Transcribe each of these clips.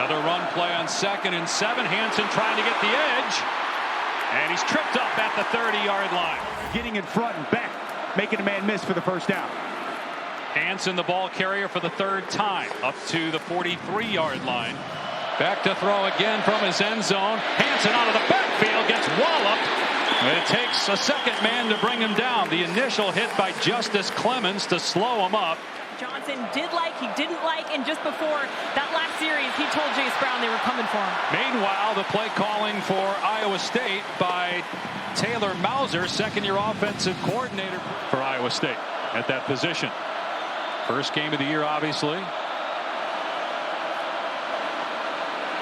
Another run play on 2nd and 7. Hansen trying to get the edge. And he's tripped up at the 30-yard line. Getting in front and back, making a man miss for the first down. Hansen, the ball carrier for the 3rd time, up to the 43-yard line. Back to throw again from his end zone. Hansen out of the backfield, gets walloped. And it takes a second man to bring him down. The initial hit by Justice Clemens to slow him up. Johnson did like, he didn't like, and just before that last series, he told Jace Brown they were coming for him. Meanwhile, the play calling for Iowa State by Taylor Mauser, second-year offensive coordinator for Iowa State at that position. First game of the year, obviously.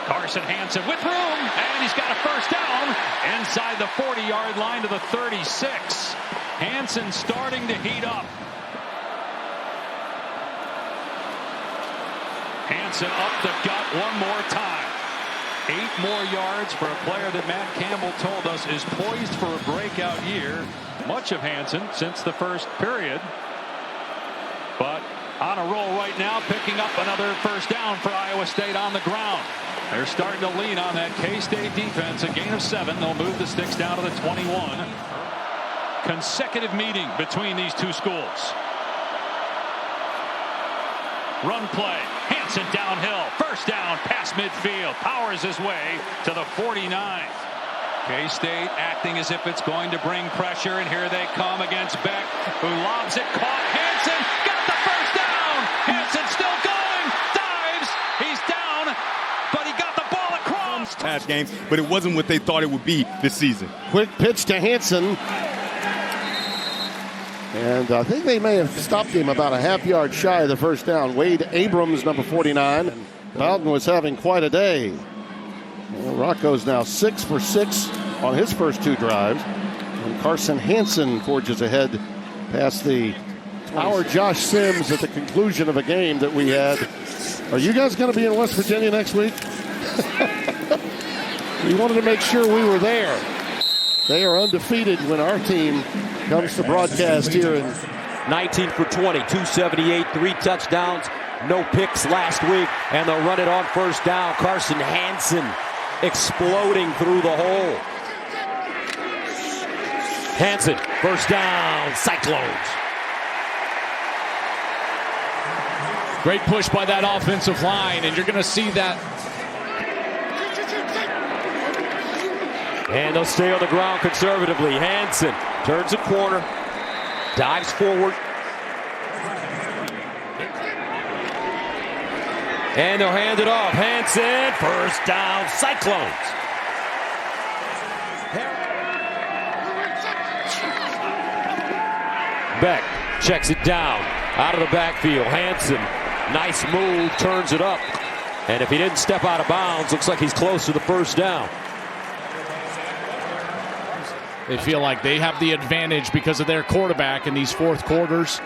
Carson Hansen with room, and he's got a first down inside the 40-yard line to the 36. Hansen starting to heat up. Hansen up the gut one more time. 8 more yards for a player that Matt Campbell told us is poised for a breakout year. Much of Hansen since the first period. But on a roll right now, picking up another first down for Iowa State on the ground. They're starting to lean on that K-State defense. A gain of 7. They'll move the sticks down to the 21. Consecutive meeting between these two schools. Run play. Hansen downhill. First down past midfield. Powers his way to the 49. K-State acting as if it's going to bring pressure. And here they come against Beck, who lobs it. Caught. Hansen got the first down. Hansen still going. Dives. He's down. But he got the ball across. Past games, but it wasn't what they thought it would be this season. Quick pitch to Hansen. And I think they may have stopped him about a half-yard shy of the first down. Wade Abrams, number 49. Bowden was having quite a day. Well, Rocco's now 6 for 6 on his first 2 drives. And Carson Hansen forges ahead past our Josh Sims at the conclusion of a game that we had. Are you guys going to be in West Virginia next week? We wanted to make sure we were there. They are undefeated when our team comes to broadcast here in 19 for 20, 278, 3 touchdowns, no picks last week, and they'll run it on first down. Carson Hansen exploding through the hole. Hansen, first down, Cyclones. Great push by that offensive line, and you're going to see that. And they'll stay on the ground conservatively. Hansen turns a corner, dives forward. And they'll hand it off. Hansen, first down, Cyclones. Beck checks it down out of the backfield. Hansen, nice move, turns it up. And if he didn't step out of bounds, looks like he's close to the first down. They feel like they have the advantage because of their quarterback in these fourth quarters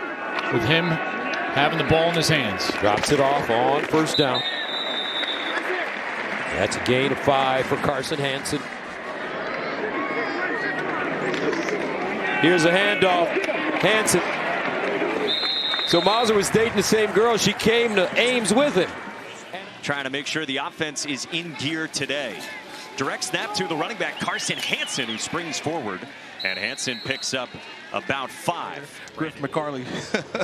with him having the ball in his hands. Drops it off on first down. That's a gain of 5 for Carson Hansen. Here's a handoff. Hansen. So Mauser was dating the same girl. She came to Ames with him. Trying to make sure the offense is in gear today. Direct snap to the running back, Carson Hansen, who springs forward. And Hansen picks up about 5. Griff McCarley.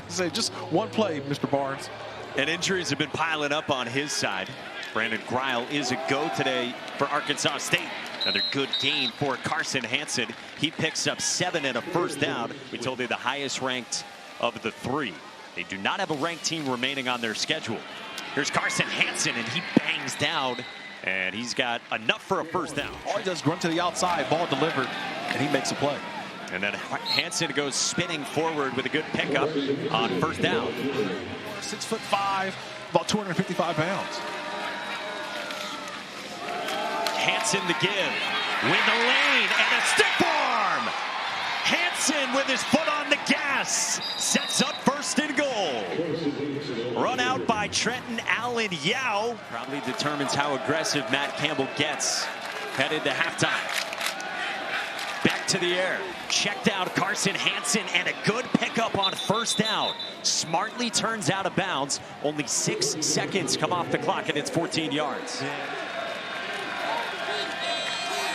Say just one play, Mr. Barnes. And injuries have been piling up on his side. Brandon Greil is a go today for Arkansas State. Another good gain for Carson Hansen. He picks up 7 and a first down. We told you the highest ranked of the 3. They do not have a ranked team remaining on their schedule. Here's Carson Hansen, and he bangs down. And he's got enough for a first down. All he does is run to the outside, ball delivered, and he makes a play. And then Hansen goes spinning forward with a good pickup on first down. 6'5", about 255 pounds. Hansen the give. Win the lane and a stiff arm. Hansen with his foot on the gas. Sets up first and goal. Run out by Trenton Allen Yao. Probably determines how aggressive Matt Campbell gets headed to halftime. Back to the air. Checked out Carson Hansen, and a good pickup on first down. Smartly turns out of bounds. Only 6 seconds come off the clock, and it's 14 yards.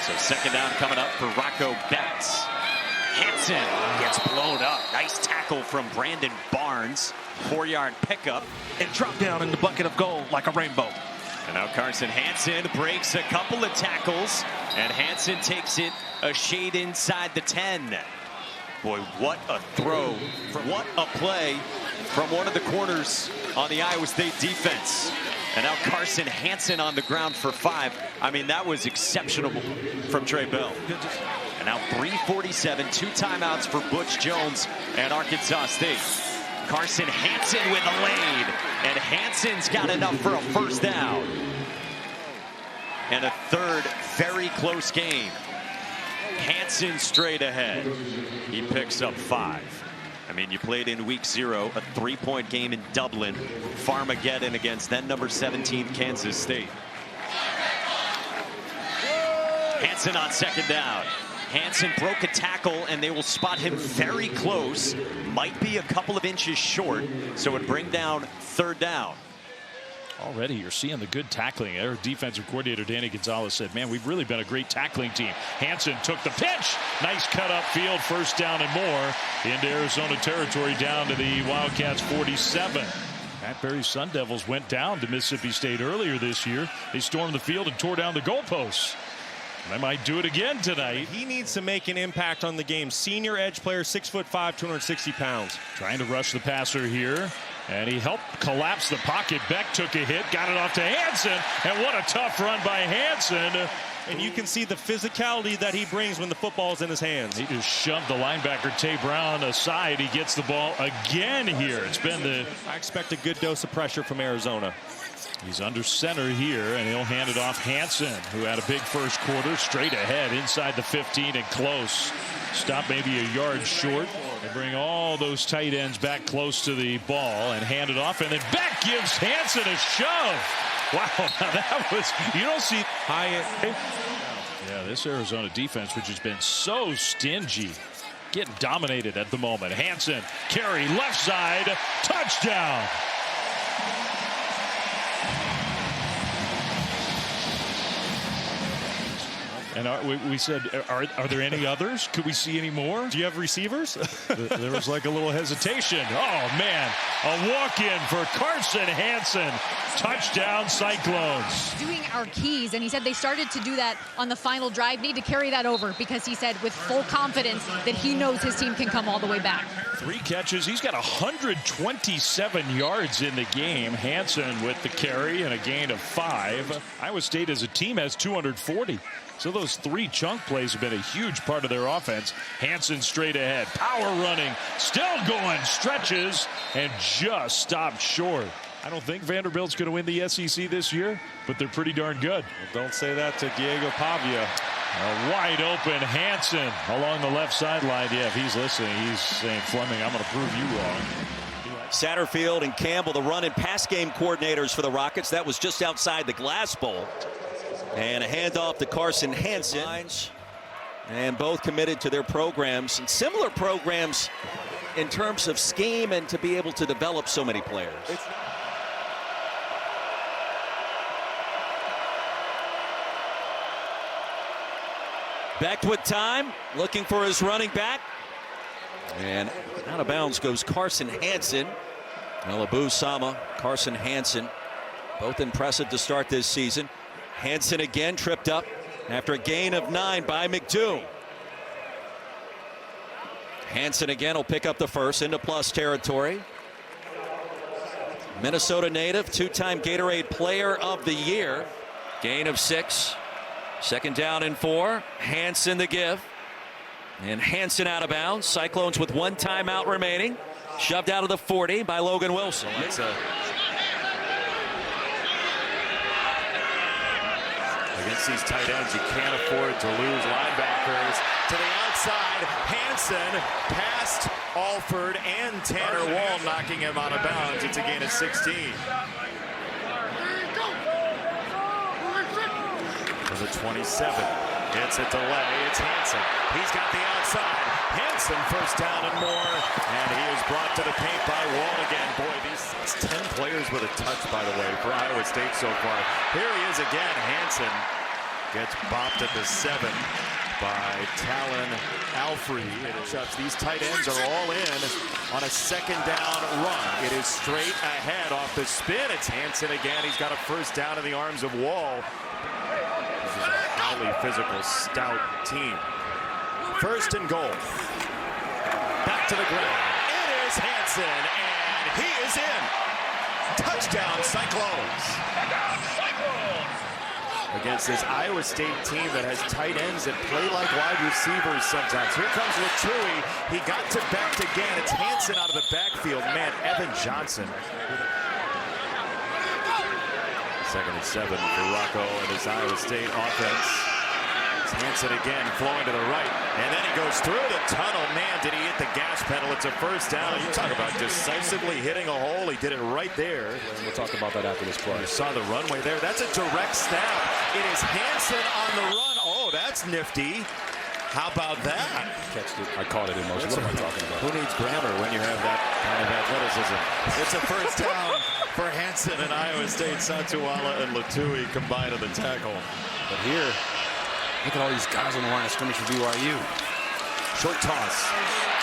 So second down coming up for Rocco Betts. Hansen gets blown up. Nice tackle from Brandon Barnes. 4-yard pickup. And drop down in the bucket of gold like a rainbow. And now Carson Hansen breaks a couple of tackles, and Hansen takes it a shade inside the 10. Boy, what a throw. What a play from one of the corners on the Iowa State defense. And now Carson Hansen on the ground for 5. I mean, that was exceptional from Trey Bell. And now 3:47, 2 timeouts for Butch Jones and Arkansas State. Carson Hansen with a lead, and Hansen's got enough for a first down. And a third very close game. Hansen straight ahead. He picks up 5. I mean, you played in week 0, a 3-point game in Dublin, Farmageddon against then number 17 Kansas State. Hansen on second down. Hansen broke a tackle, and they will spot him very close. Might be a couple of inches short, so it bring down third down. Already you're seeing the good tackling. Our defensive coordinator Danny Gonzalez said, man, we've really been a great tackling team. Hansen took the pitch. Nice cut upfield, first down and more into Arizona territory, down to the Wildcats 47. Pat Barry's Sun Devils went down to Mississippi State earlier this year. They stormed the field and tore down the goalposts. They might do it again tonight. He needs to make an impact on the game. Senior edge player, 6'5", 260 pounds. Trying to rush the passer here. And he helped collapse the pocket. Beck took a hit, got it off to Hansen. And what a tough run by Hansen. And you can see the physicality that he brings when the football's in his hands. He just shoved the linebacker, Tay Brown, aside. He gets the ball again here. It's been the... I expect a good dose of pressure from Arizona. He's under center here, and he'll hand it off Hansen, who had a big first quarter, straight ahead inside the 15 and close. Stop maybe a yard short. They bring all those tight ends back close to the ball and hand it off, and then Beck gives Hansen a shove. Wow, now that was, you don't see Hyatt. Yeah, this Arizona defense, which has been so stingy, getting dominated at the moment. Hansen, carry left side, touchdown. And we said, are there any others? Could we see any more? Do you have receivers? There was like a little hesitation. Oh, man. A walk-in for Carson Hansen. Touchdown, Cyclones. Doing our keys, and he said they started to do that on the final drive. Need to carry that over because he said with full confidence that he knows his team can come all the way back. 3 catches. He's got 127 yards in the game. Hansen with the carry and a gain of 5. Iowa State as a team has 240. So those 3 chunk plays have been a huge part of their offense. Hansen straight ahead, power running, still going, stretches, and just stopped short. I don't think Vanderbilt's going to win the SEC this year, but they're pretty darn good. Well, don't say that to Diego Pavia. A wide open Hansen along the left sideline. Yeah, if he's listening, he's saying, Fleming, I'm going to prove you wrong. Satterfield and Campbell, the run and pass game coordinators for the Rockets. That was just outside the glass bowl. And a handoff to Carson Hansen. And both committed to their programs and similar programs in terms of scheme and to be able to develop so many players. Beck with time, looking for his running back. And out of bounds goes Carson Hansen. Abu Sama, Carson Hansen, both impressive to start this season. Hansen again tripped up after a gain of 9 by McDoom. Hansen again will pick up the first into plus territory. Minnesota native, 2-time Gatorade Player of the Year. Gain of 6. Second down and 4. Hansen the give. And Hansen out of bounds. Cyclones with 1 timeout remaining. Shoved out of the 40 by Logan Wilson. That's against these tight ends, you can't afford to lose linebackers. To the outside, Hansen past Alford and Tanner Wall, knocking him out of bounds. It's a gain of 16. To the 27. It's a delay. It's Hansen. He's got the outside. Hansen first down and more. And he is brought to the paint by Wall again. Boy, it's 10 players with a touch, by the way, for Iowa State so far. Here he is again. Hansen gets bopped at the 7 by Talon Alfrey. These tight ends are all in on a second down run. It is straight ahead off the spin. It's Hansen again. He's got a first down in the arms of Wall. This is a highly physical, stout team. First and goal. Back to the ground. It is Hansen, and he is in. Touchdown, Cyclones. Against this Iowa State team that has tight ends that play like wide receivers sometimes. Here comes Latui. He got to Becht again. It's Hansen out of the backfield. Man, Evan Johnson. Second and 7 for Rocco and his Iowa State offense. It's Hansen again, flowing to the right. And then he goes through the tunnel. Man, did he hit the gas pedal. It's a first down. You talk about decisively hitting a hole. He did it right there. We'll talk about that after this play. You saw the runway there. That's a direct snap. It is Hansen on the run. Oh, that's nifty. How about that? Catched it. I caught it in motion. What am I talking about? Who needs grammar when you have that kind of athleticism? It's a first down for Hansen and Iowa State. Satuala and Latui combined on the tackle. But here, look at all these guys on the line of scrimmage for BYU. Short toss.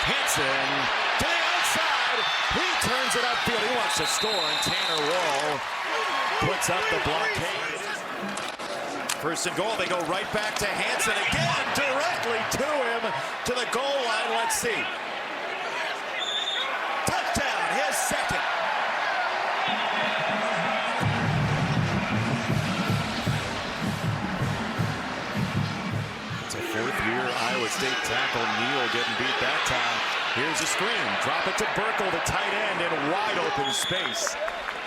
Hansen to the outside. He turns it upfield. He wants to score, and Tanner Wall puts up the blockade. First and goal. They go right back to Hansen again, directly to him, to the goal line. Let's see. Touchdown, his second. It's a fourth-year Iowa State tackle. Neal getting beat that time. Here's a screen. Drop it to Burkle, the tight end, in wide open space.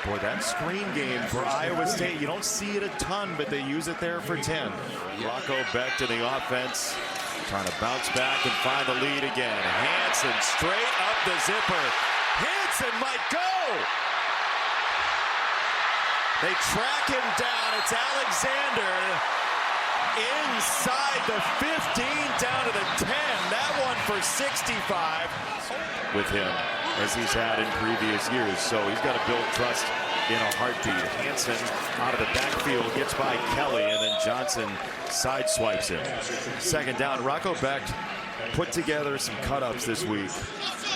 Boy, that screen game for Iowa State, you don't see it a ton, but they use it there for 10. Rocco Becht to the offense, trying to bounce back and find the lead again. Hansen straight up the zipper. Hansen might go. They track him down. It's Alexander inside the 15, down to the 10. That one for 65 with him, as he's had in previous years. So he's got to build trust in a heartbeat. Hansen out of the backfield gets by Kelly, and then Johnson sideswipes him. Second down. Rocco Becht put together some cut-ups this week.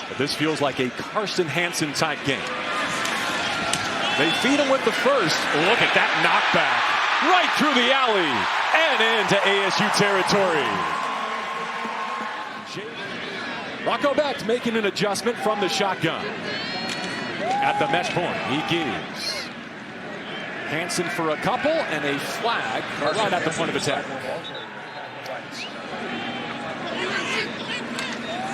But this feels like a Carson Hansen type game. They feed him with the first. Look at that knockback right through the alley and into ASU territory. Rocco Becht making an adjustment from the shotgun. At the mesh point, he gives Hansen for a couple and a flag right at the point of attack.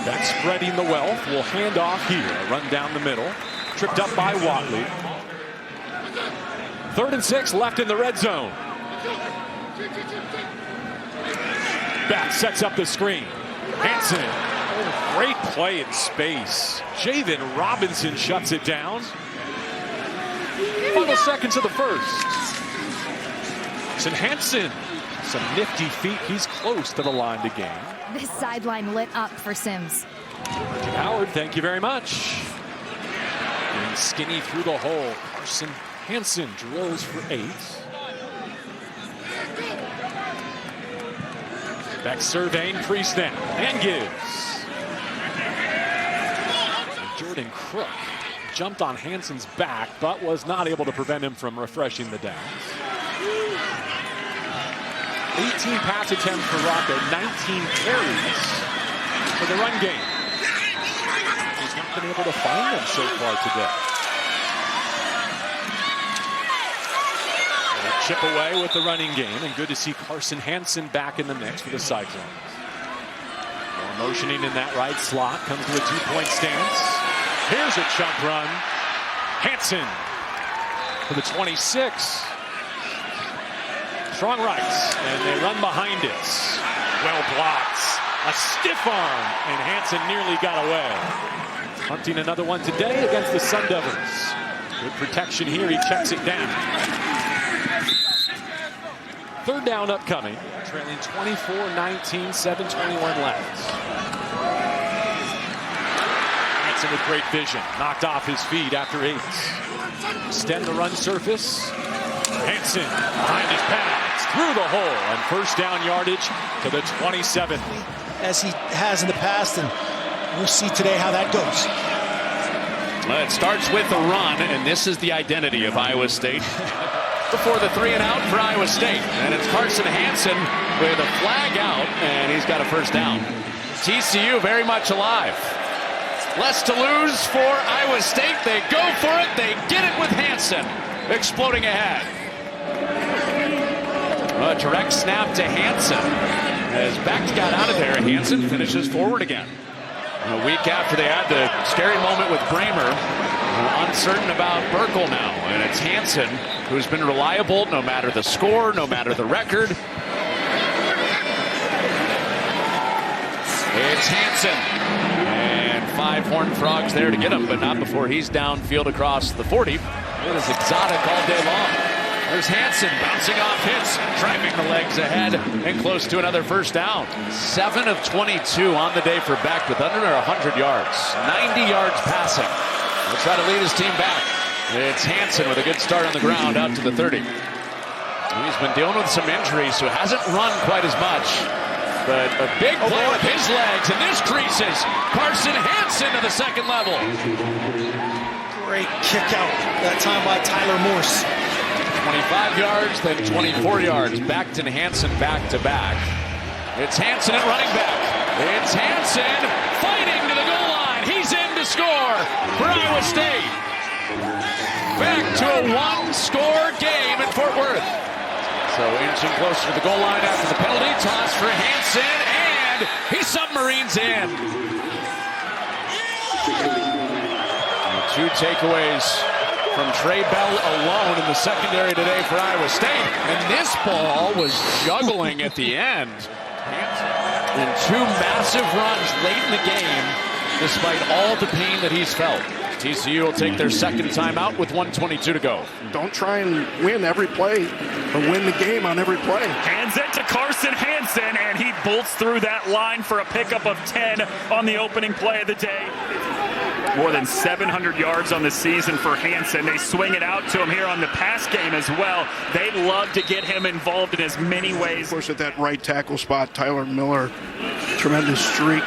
Becht spreading the wealth, will hand off here. Run down the middle, tripped up by Watley. 3rd and 6 left in the red zone. Becht sets up the screen. Hansen. Oh, great play in space. Javen Robinson shuts it down. Final seconds of the first. Hansen, some nifty feet. He's close to the line to gain. This sideline lit up for Sims. Howard, thank you very much. Getting skinny through the hole. Carson Hansen drills for 8. Becht surveying pre-snap and gives. Jordan Crook jumped on Hansen's back, but was not able to prevent him from refreshing the downs. 18 pass attempts for Rocco, 19 carries for the run game. He's not been able to find them so far today. They chip away with the running game, and good to see Carson Hansen back in the mix for the Cyclones. More motioning in that right slot, comes to a 2-point stance. Here's a chunk run. Hansen for the 26. Strong rights, and they run behind it. Well blocked. A stiff arm, and Hansen nearly got away. Hunting another one today against the Sun Devils. Good protection here, he checks it down. 3rd down upcoming. trailing 24-19, 7:21 left. Hansen with great vision, knocked off his feet after 8. Extend the run surface. Hansen behind his pads, through the hole, and first down yardage to the 27. As he has in the past, and we'll see today how that goes. Well, it starts with a run, and this is the identity of Iowa State. Before the 3 and out for Iowa State, and it's Carson Hansen with a flag out, and he's got a first down. TCU very much alive. Less to lose for Iowa State. They go for it. They get it with Hansen exploding ahead. A direct snap to Hansen. As Beck got out of there, Hansen finishes forward again. A week after they had the scary moment with Bramer, uncertain about Burkle now. And it's Hansen who's been reliable no matter the score, no matter the record. It's Hansen. And 5 Horned Frogs there to get him, but not before he's downfield across the 40. It is exotic all day long. There's Hansen bouncing off hits, driving the legs ahead, and close to another first down. 7 of 22 on the day for Beck with under 100 yards. 90 yards passing. He'll try to lead his team back. It's Hansen with a good start on the ground out to the 30. He's been dealing with some injuries, so hasn't run quite as much. But a big play with his legs, and this creases Carson Hansen to the second level. Great kick out that time by Tyler Morse. 25 yards, then 24 yards. Beckton Hansen back to back. It's Hansen at running back. It's Hansen fighting to the goal line. He's in to score for Iowa State. Back to a 1-score game in Fort Worth. So inching closer to the goal line after the penalty. Toss for Hansen, and he submarines in. 2 takeaways from Trey Bell alone in the secondary today for Iowa State. And this ball was juggling at the end. And 2 massive runs late in the game, despite all the pain that he's felt. TCU will take their second timeout with 1:22 to go. Don't try and win every play, or win the game on every play. Hands it to Carson Hansen, and he bolts through that line for a pickup of 10 on the opening play of the day. More than 700 yards on the season for Hansen. They swing it out to him here on the pass game as well. They'd love to get him involved in as many ways. Of course, at that right tackle spot, Tyler Miller, tremendous streak.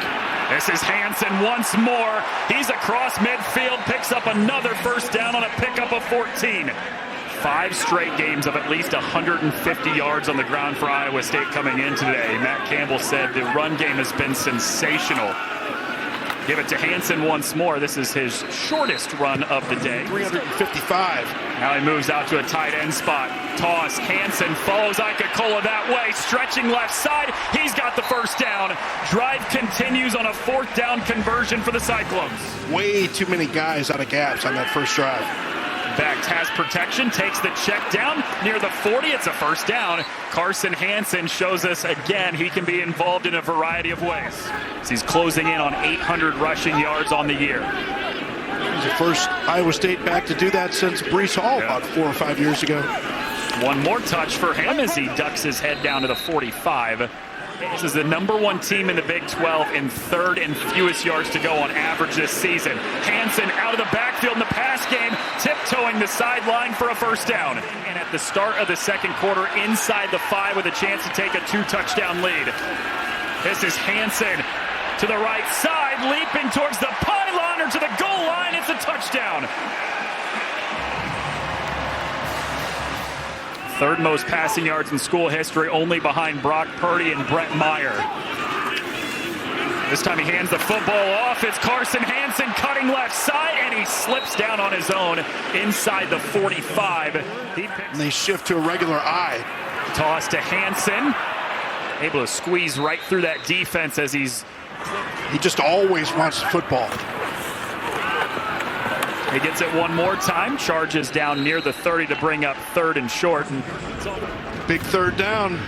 This is Hansen once more. He's across midfield, picks up another first down on a pickup of 14. 5 straight games of at least 150 yards on the ground for Iowa State coming in today. Matt Campbell said the run game has been sensational. Give it to Hansen once more. This is his shortest run of the day. 355. Now he moves out to a tight end spot. Toss. Hansen follows Ikakola that way. Stretching left side. He's got the first down. Drive continues on a 4th down conversion for the Cyclones. Way too many guys out of gaps on that first drive. Beck has protection, takes the check down near the 40. It's a first down. Carson Hansen shows us again he can be involved in a variety of ways. He's closing in on 800 rushing yards on the year. He's the first Iowa State back to do that since Breece Hall about 4 or 5 years ago. One more touch for him as he ducks his head down to the 45. This is the #1 team in the Big 12 in 3rd and fewest yards to go on average this season. Hansen out of the backfield in the pass game, tiptoeing the sideline for a first down. And at the start of the second quarter, inside the 5 with a chance to take a 2-touchdown lead. This is Hansen to the right side, leaping towards the pylon or to the goal line. It's a touchdown. 3rd most passing yards in school history, only behind Brock Purdy and Brett Meyer. This time he hands the football off. It's Carson Hansen cutting left side, and he slips down on his own inside the 45. And they shift to a regular I. Toss to Hansen. Able to squeeze right through that defense as he just always wants the football. He gets it one more time, charges down near the 30 to bring up 3rd and short. And big 3rd down.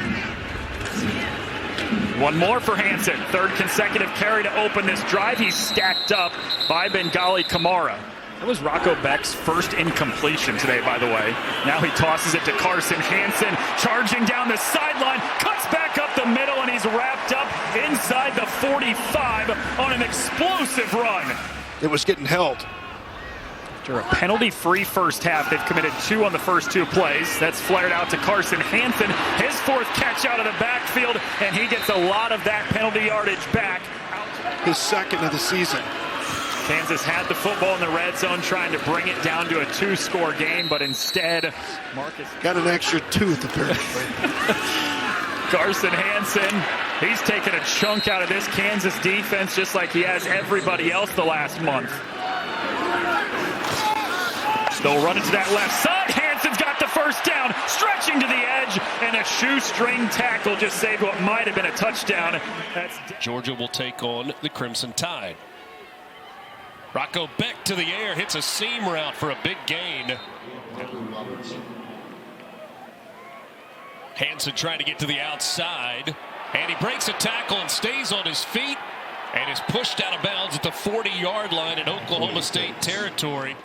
One more for Hansen. 3rd consecutive carry to open this drive. He's stacked up by Bengali Kamara. It was Rocco Beck's first incompletion today, by the way. Now he tosses it to Carson Hansen, charging down the sideline, cuts back up the middle, and he's wrapped up inside the 45 on an explosive run. It was getting held. After a penalty-free first half, they've committed 2 on the first 2 plays. That's flared out to Carson Hansen, his 4th catch out of the backfield, and he gets a lot of that penalty yardage back. His 2nd of the season. Kansas had the football in the red zone, trying to bring it down to a 2-score game, but instead, Marcus got an extra tooth, apparently. Carson Hansen, he's taken a chunk out of this Kansas defense, just like he has everybody else the last month. They'll run into that left side. Hansen's got the first down, stretching to the edge, and a shoestring tackle just saved what might have been a touchdown. Georgia will take on the Crimson Tide. Rocco Beck to the air, hits a seam route for a big gain. Hansen trying to get to the outside, and he breaks a tackle and stays on his feet and is pushed out of bounds at the 40-yard line in Oklahoma State territory.